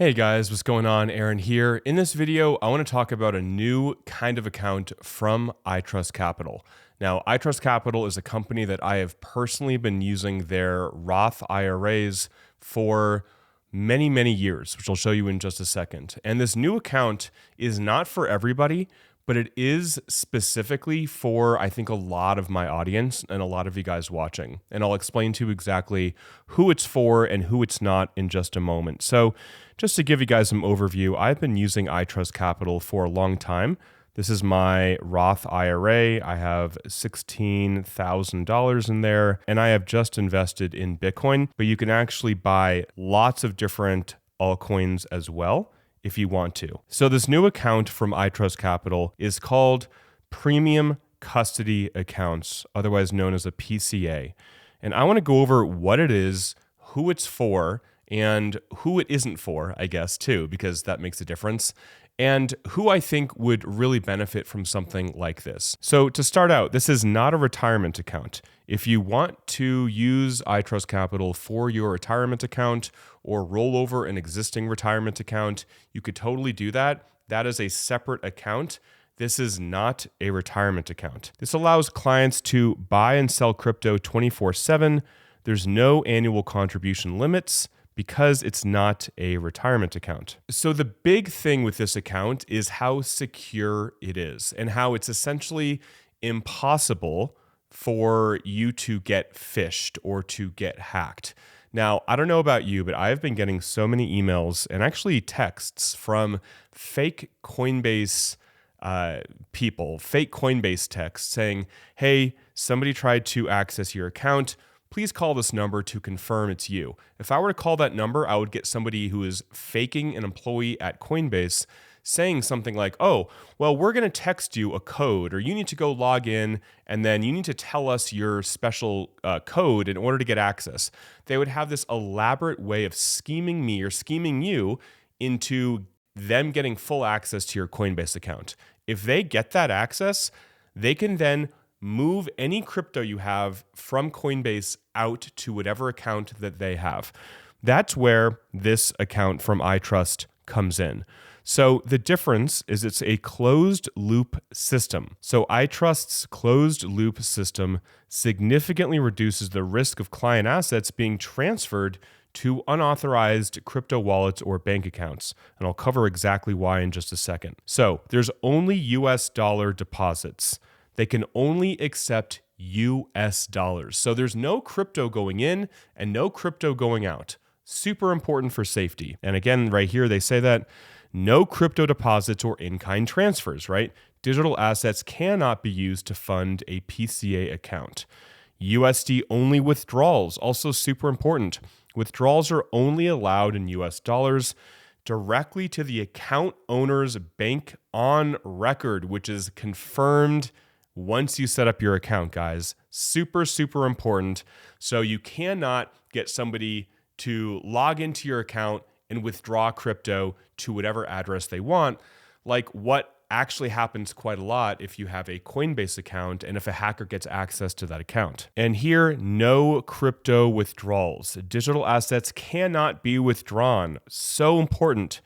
Hey guys, what's going on? Aaron here. In this video, I want to talk about a new kind of account from iTrustCapital. Now, iTrustCapital is a company that I have personally been using their Roth IRAs for many years, which I'll show you in just a second. And this new account is not for everybody, but it is specifically for, I think, a lot of my audience and a lot of you guys watching. And I'll explain to you exactly who it's for and who it's not in just a moment. So just to give you guys some overview, I've been using iTrustCapital for a long time. This is my Roth IRA. I have $16,000 in there, and I have just invested in Bitcoin, but you can actually buy lots of different altcoins as well if you want to. So this new account from iTrustCapital is called Premium Custody Accounts, otherwise known as a PCA. And I want to go over what it is, who it's for, and who it isn't for, I guess, too, because that makes a difference, and who I think would really benefit from something like this. So to start out, this is not a retirement account. If you want to use iTrustCapital for your retirement account or roll over an existing retirement account, you could totally do that. That is a separate account. This is not a retirement account. This allows clients to buy and sell crypto 24/7. There's no annual contribution limits, because it's not a retirement account. So the big thing with this account is how secure it is and how it's essentially impossible for you to get phished or to get hacked. Now, I don't know about you, but I've been getting so many emails and actually texts from fake Coinbase people, fake Coinbase texts saying, hey, somebody tried to access your account. Please call this number to confirm it's you. If I were to call that number, I would get somebody who is faking an employee at Coinbase saying something like, oh, well, we're going to text you a code, or you need to go log in, and then you need to tell us your special code in order to get access. They would have this elaborate way of scheming me or scheming you into them getting full access to your Coinbase account. If they get that access, they can then move any crypto you have from Coinbase out to whatever account that they have. That's where this account from iTrust comes in. So the difference is it's a closed loop system. So iTrust's closed loop system significantly reduces the risk of client assets being transferred to unauthorized crypto wallets or bank accounts. And I'll cover exactly why in just a second. So there's only US dollar deposits. They can only accept US dollars. So there's no crypto going in and no crypto going out. Super important for safety. And again, right here, they say that no crypto deposits or in-kind transfers, right? Digital assets cannot be used to fund a PCA account. USD only withdrawals, also super important. Withdrawals are only allowed in US dollars directly to the account owner's bank on record, which is confirmed once you set up your account, guys. Super important. So you cannot get somebody to log into your account and withdraw crypto to whatever address they want, like what actually happens quite a lot if you have a Coinbase account and if a hacker gets access to that account. And here, no crypto withdrawals. Digital assets cannot be withdrawn. So important.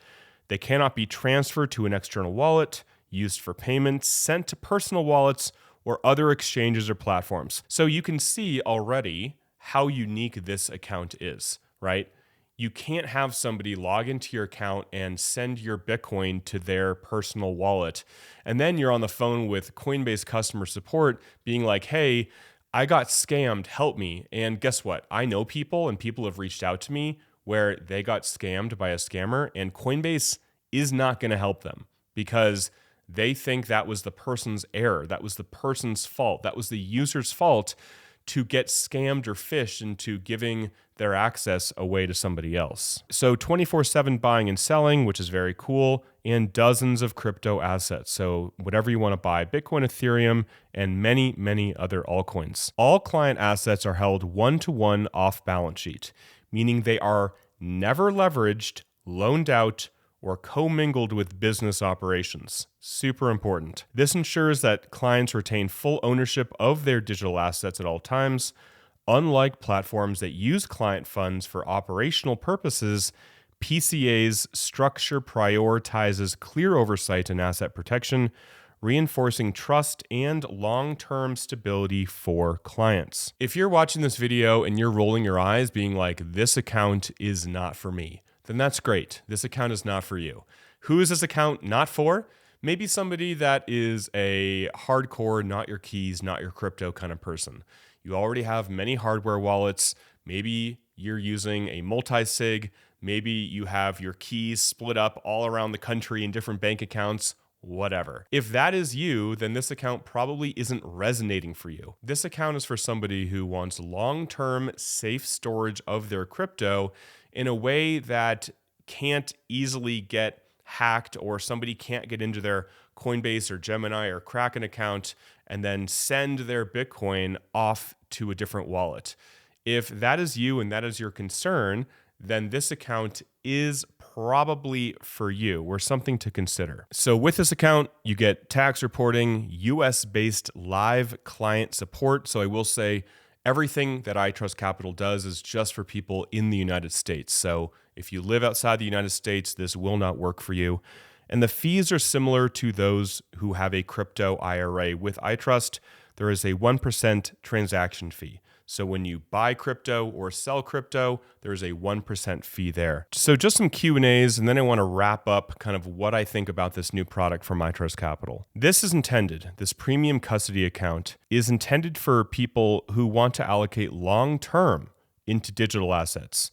They cannot be transferred to an external wallet, used for payments, sent to personal wallets, or other exchanges or platforms. So you can see already how unique this account is, right? You can't have somebody log into your account and send your Bitcoin to their personal wallet. And then you're on the phone with Coinbase customer support being like, hey, I got scammed, help me. And guess what? I know people and people have reached out to me where they got scammed by a scammer, and Coinbase is not going to help them because they think that was the person's error. That was the person's fault. That was the user's fault to get scammed or phished into giving their access away to somebody else. So 24/7 buying and selling, which is very cool, and dozens of crypto assets. So whatever you want to buy, Bitcoin, Ethereum, and many other altcoins. All client assets are held one-to-one off balance sheet, meaning they are never leveraged, loaned out, or commingled with business operations. Super important. This ensures that clients retain full ownership of their digital assets at all times. Unlike platforms that use client funds for operational purposes, PCA's structure prioritizes clear oversight and asset protection, reinforcing trust and long-term stability for clients. If you're watching this video and you're rolling your eyes being like, this account is not for me, then that's great. This account is not for you. Who is this account not for? Maybe somebody that is a hardcore, not your keys, not your crypto kind of person. You already have many hardware wallets. Maybe you're using a multi-sig. Maybe you have your keys split up all around the country in different bank accounts, whatever. If that is you, then this account probably isn't resonating for you. This account is for somebody who wants long-term safe storage of their crypto in a way that can't easily get hacked, or somebody can't get into their Coinbase or Gemini or Kraken account and then send their Bitcoin off to a different wallet. If that is you and that is your concern, then this account is probably for you, or something to consider. So with this account, you get tax reporting, US-based live client support. So I will say everything that iTrustCapital does is just for people in the United States. So if you live outside the United States, this will not work for you. And the fees are similar to those who have a crypto IRA. With iTrust, there is a 1% transaction fee. So when you buy crypto or sell crypto, there's a 1% fee there. So just some Q&As, and then I want to wrap up kind of what I think about this new product from iTrustCapital. This premium custody account is intended for people who want to allocate long-term into digital assets.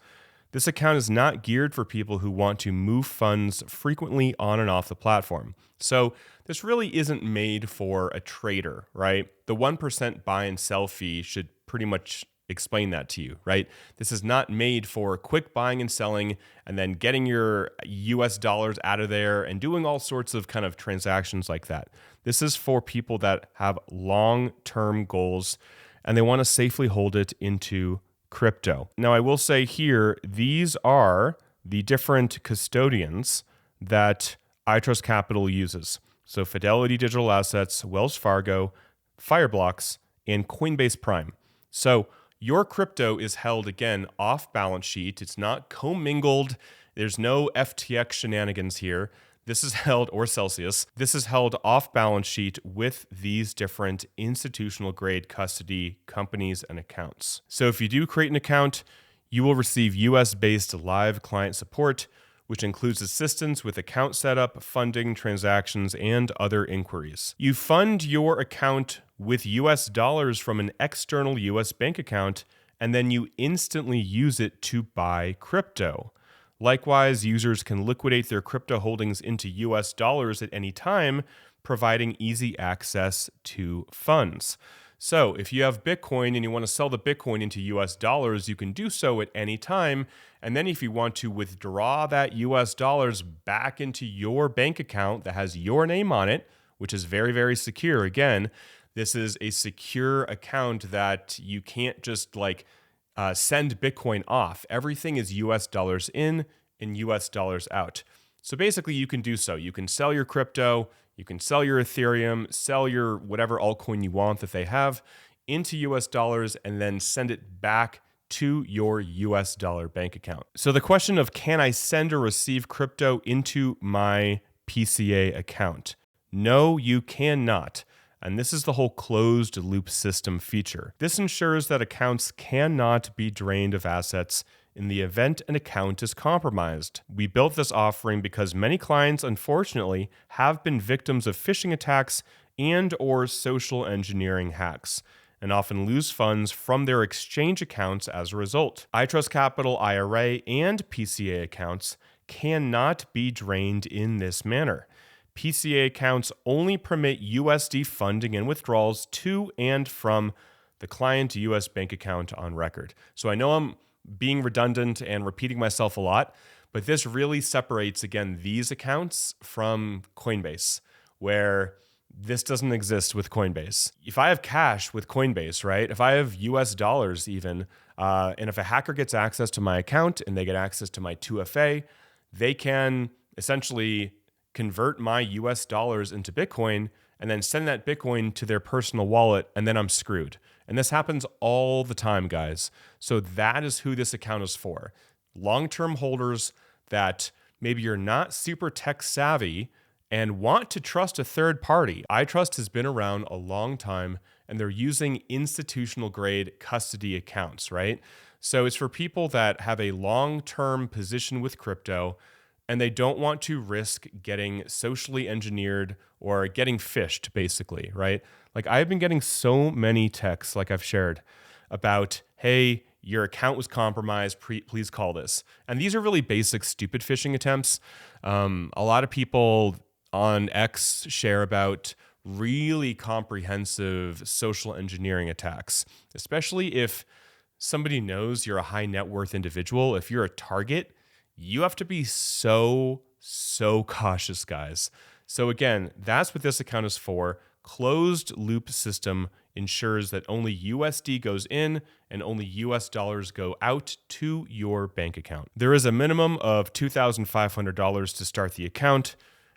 This account is not geared for people who want to move funds frequently on and off the platform. So this really isn't made for a trader, right? The 1% buy and sell fee should pretty much explain that to you, right? This is not made for quick buying and selling and then getting your US dollars out of there and doing all sorts of kind of transactions like that. This is for people that have long-term goals and they want to safely hold it into crypto. Now, I will say here, these are the different custodians that iTrustCapital uses. So Fidelity Digital Assets, Wells Fargo, Fireblocks, and Coinbase Prime. So your crypto is held, again, off balance sheet. It's not commingled. There's no FTX shenanigans here. This is held, or Celsius, this is held off balance sheet with these different institutional grade custody companies and accounts. So if you do create an account, you will receive US-based live client support, which includes assistance with account setup, funding, transactions, and other inquiries. You fund your account with US dollars from an external US bank account, and then you instantly use it to buy crypto. Likewise, users can liquidate their crypto holdings into US dollars at any time, providing easy access to funds. So if you have Bitcoin and you want to sell the Bitcoin into US dollars, you can do so at any time. And then if you want to withdraw that US dollars back into your bank account that has your name on it, which is very, very secure. Again, this is a secure account that you can't just send Bitcoin off. Everything is US dollars in and US dollars out. So basically you can do so. You can sell your crypto, you can sell your Ethereum, sell your whatever altcoin you want that they have into US dollars and then send it back to your US dollar bank account. So the question of, can I send or receive crypto into my PCA account? No, you cannot. And this is the whole closed loop system feature. This ensures that accounts cannot be drained of assets in the event an account is compromised. We built this offering because many clients, unfortunately, have been victims of phishing attacks and or social engineering hacks, and often lose funds from their exchange accounts as a result. iTrustCapital IRA and PCA accounts cannot be drained in this manner. PCA accounts only permit USD funding and withdrawals to and from the client US bank account on record. So I know I'm being redundant and repeating myself a lot, but this really separates, again, these accounts from Coinbase, where this doesn't exist with Coinbase. If I have cash with Coinbase, right, if I have US dollars even, and if a hacker gets access to my account and they get access to my 2FA, they can essentially convert my US dollars into Bitcoin and then send that Bitcoin to their personal wallet, and then I'm screwed. And this happens all the time, guys. So that is who this account is for. Long-term holders that maybe you're not super tech savvy and want to trust a third party, iTrust has been around a long time and they're using institutional grade custody accounts, right? So it's for people that have a long-term position with crypto and they don't want to risk getting socially engineered or getting phished, basically, right? Like I've been getting so many texts, like I've shared, about, hey, your account was compromised, please call this. And these are really basic, stupid phishing attempts. A lot of people on X share about really comprehensive social engineering attacks, especially if somebody knows you're a high net worth individual. If you're a target, you have to be so cautious, guys. So again, that's what this account is for. Closed loop system ensures that only USD goes in and only US dollars go out to your bank account. There is a minimum of $2,500 to start the account,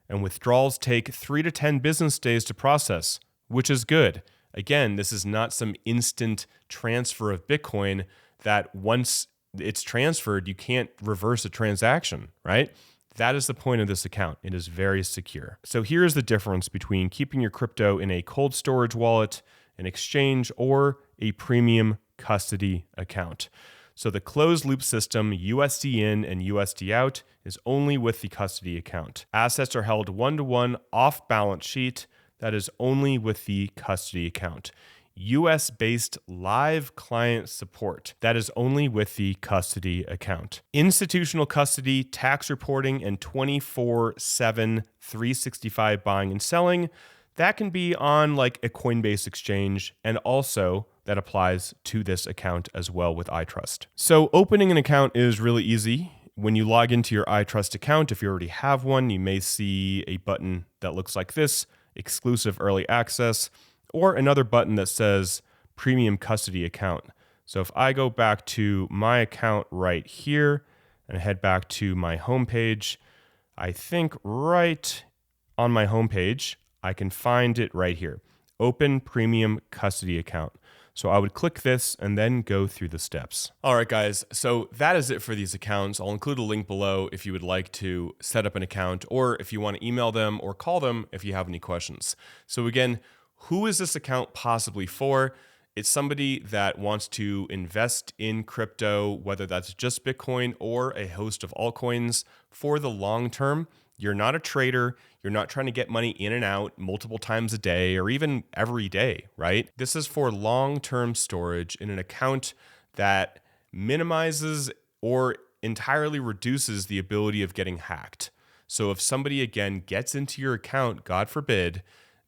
and withdrawals take 3 to 10 business days to process, which is good. Again, this is not some instant transfer of Bitcoin that once it's transferred, you can't reverse a transaction, right? That is the point of this account. It is very secure. So here's the difference between keeping your crypto in a cold storage wallet, an exchange, or a premium custody account. So the closed loop system, USD in and USD out, is only with the custody account. Assets are held one-to-one off balance sheet. That is only with the custody account. US-based live client support. That is only with the custody account. Institutional custody, tax reporting, and 24/7, 365 buying and selling. That can be on like a Coinbase exchange, and also that applies to this account as well with iTrust. So opening an account is really easy. When you log into your iTrust account, if you already have one, you may see a button that looks like this, exclusive early access, or another button that says premium custody account. So if I go back to my account right here and head back to my homepage, I think right on my homepage, I can find it right here. Open premium custody account. So I would click this and then go through the steps. All right, guys. So that is it for these accounts. I'll include a link below if you would like to set up an account or if you want to email them or call them if you have any questions. So again, who is this account possibly for? It's somebody that wants to invest in crypto, whether that's just Bitcoin or a host of altcoins for the long term. You're not a trader. You're not trying to get money in and out multiple times a day or even every day, right? This is for long-term storage in an account that minimizes or entirely reduces the ability of getting hacked. So if somebody, again, gets into your account, God forbid,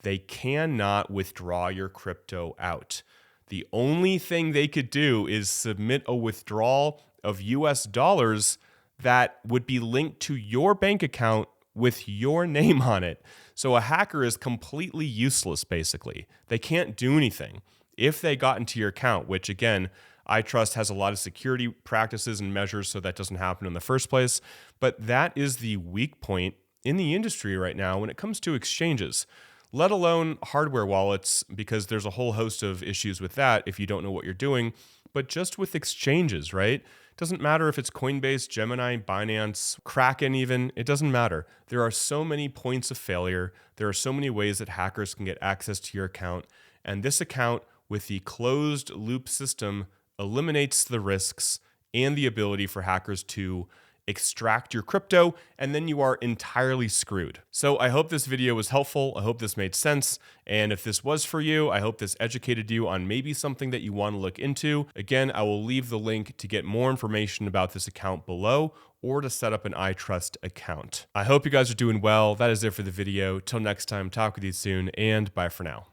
they cannot withdraw your crypto out. The only thing they could do is submit a withdrawal of US dollars that would be linked to your bank account with your name on it. So a hacker is completely useless, basically. They can't do anything if they got into your account, which again, iTrust has a lot of security practices and measures so that doesn't happen in the first place. But that is the weak point in the industry right now when it comes to exchanges, let alone hardware wallets, because there's a whole host of issues with that if you don't know what you're doing. But just with exchanges, right? Doesn't matter if it's Coinbase, Gemini, Binance, Kraken even, it doesn't matter. There are so many points of failure. There are so many ways that hackers can get access to your account. And this account with the closed loop system eliminates the risks and the ability for hackers to extract your crypto, and then you are entirely screwed. So I hope this video was helpful. I hope this made sense. And if this was for you, I hope this educated you on maybe something that you want to look into. Again, I will leave the link to get more information about this account below or to set up an iTrust account. I hope you guys are doing well. That is it for the video. Till next time, talk with you soon, and bye for now.